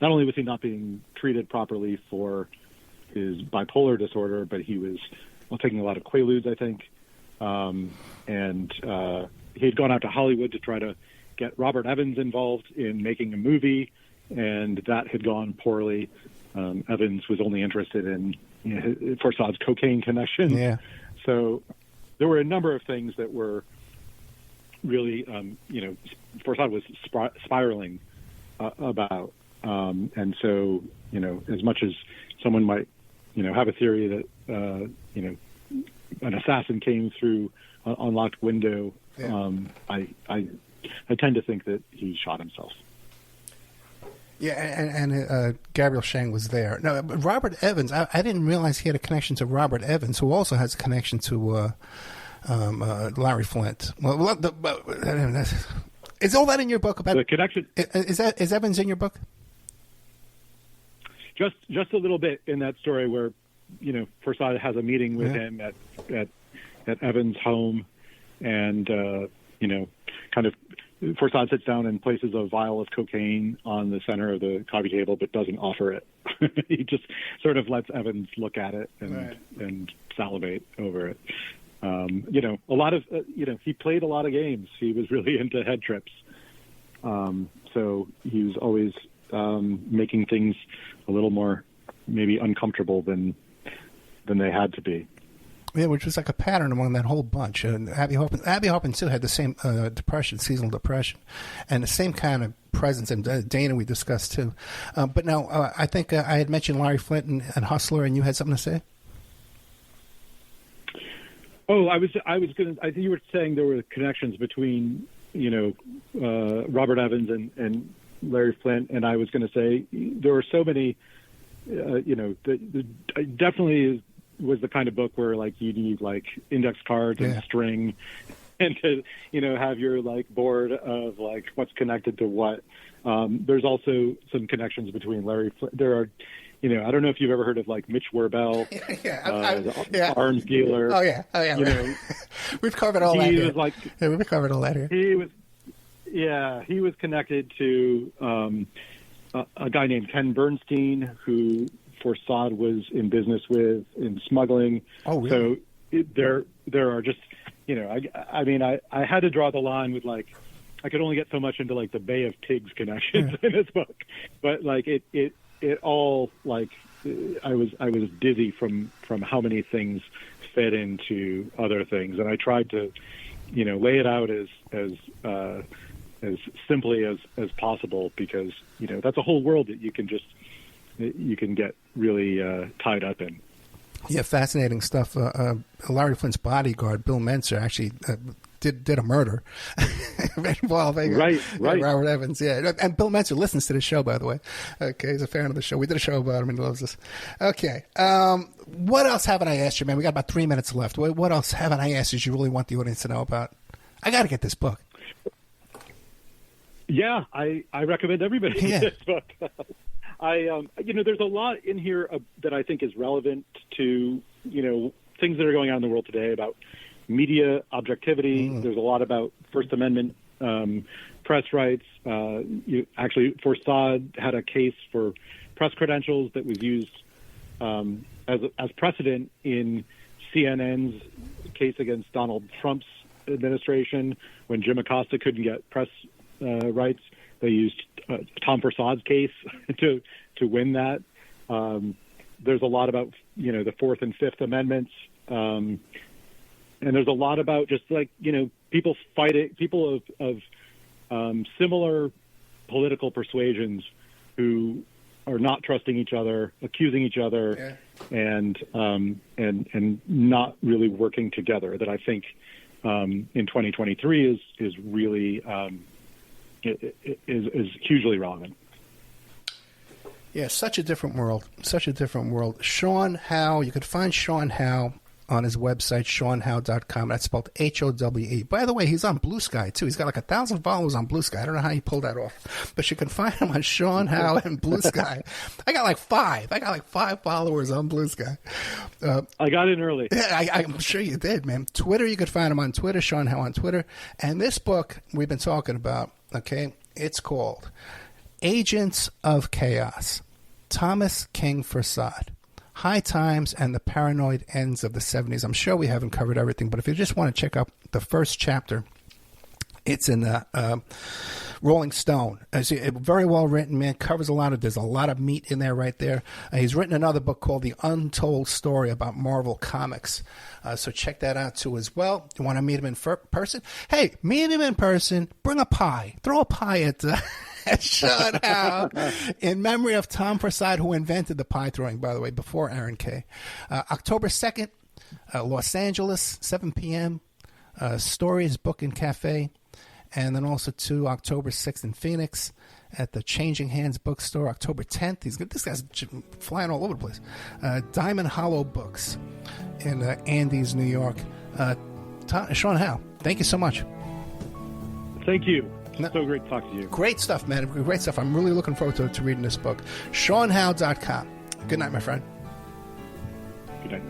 not only was he not being treated properly for his bipolar disorder, but he was taking a lot of Quaaludes, I think. And he had gone out to Hollywood to try to get Robert Evans involved in making a movie, and that had gone poorly. Evans was only interested in Forçade's cocaine connection. Yeah. So there were a number of things that were really, Forçade was spiraling about. And so, as much as someone might, have a theory that, an assassin came through an unlocked window, I tend to think that he shot himself. Yeah, and Gabriel Chang was there. Now, Robert Evans, I didn't realize he had a connection to Robert Evans, who also has a connection to Larry Flint. Is all that in your book? About the connection? Is Evans in your book? Just a little bit in that story where, Forçade has a meeting with him at Evans' home, and kind of Forçade sits down and places a vial of cocaine on the center of the coffee table, but doesn't offer it. He just sort of lets Evans look at it and salivate over it. A lot of he played a lot of games. He was really into head trips. So he was always making things a little more maybe uncomfortable than they had to be. Yeah, which was like a pattern among that whole bunch. Abby Hoffman too had the same depression, seasonal depression, and the same kind of presence. And Dana we discussed too. But now I think I had mentioned Larry Flint and Hustler, and you had something to say. Oh, I was going. I think you were saying there were connections between Robert Evans and Larry Flint, and I was going to say there were so many. Definitely was the kind of book where like you need like index cards and string, and to have your like board of like what's connected to what. There's also some connections between Larry Flint. There are. I don't know if you've ever heard of like Mitch Werbel, the arms dealer. Oh yeah. We've covered all that here. We've covered all that here. He was connected to a guy named Ken Bernstein, who Forçade was in business with in smuggling. Oh, really? So there are just, I had to draw the line with like, I could only get so much into like the Bay of Pigs connections in this book, but like it all like I was dizzy from how many things fed into other things, and I tried to lay it out as simply as possible, because that's a whole world that you can get really tied up in. Yeah, fascinating stuff. Larry Flint's bodyguard, Bill Menser, actually did a murder involving Robert Evans. Yeah, and Bill Menser listens to the show, by the way. Okay, he's a fan of the show. We did a show about him, and he loves us. Okay, what else haven't I asked you, man? We got about 3 minutes left. What else haven't I asked you really want the audience to know about? I got to get this book. Yeah, I recommend everybody get this book. There's a lot in here that I think is relevant to, things that are going on in the world today about media objectivity. There's a lot about First Amendment press rights. Actually, Forçade had a case for press credentials that was used as precedent in CNN's case against Donald Trump's administration when Jim Acosta couldn't get press rights. They used Tom Forçade's case to win that. There's a lot about the Fourth and Fifth Amendments, and there's a lot about just like people of similar political persuasions who are not trusting each other, accusing each other, and not really working together. That I think in 2023 is really is hugely relevant. Yeah, such a different world. Such a different world. Sean Howe, you could find Sean Howe on his website, SeanHowe.com. That's spelled Howe. By the way, he's on Blue Sky, too. He's got like 1,000 followers on Blue Sky. I don't know how he pulled that off. But you can find him on Sean Howe and Blue Sky. I got like 5. I got like 5 followers on Blue Sky. I got in early. Yeah, I'm sure you did, man. Twitter, you could find him on Twitter, Sean Howe on Twitter. And this book we've been talking about, okay, it's called Agents of Chaos, Thomas King Forçade. High Times and the Paranoid Ends of the 70s. I'm sure we haven't covered everything, but if you just want to check out the first chapter, it's in the Rolling Stone. Very well written, man. Covers there's a lot of meat in there right there. He's written another book called The Untold Story about Marvel Comics. So check that out too as well. You want to meet him in person? Hey, meet him in person. Bring a pie. Throw a pie at Sean Howe in memory of Tom Forçade, who invented the pie throwing, by the way, before Aaron K. October 2nd, Los Angeles, 7 p.m. Stories Book and Cafe. And then also to October 6th in Phoenix at the Changing Hands Bookstore. October 10th, this guy's flying all over the place. Diamond Hollow Books in Andes, New York. Sean Howe, thank you so much. Thank you. So great to talk to you. Great stuff, man. Great stuff. I'm really looking forward to reading this book. SeanHowe.com. Good night, my friend. Good night.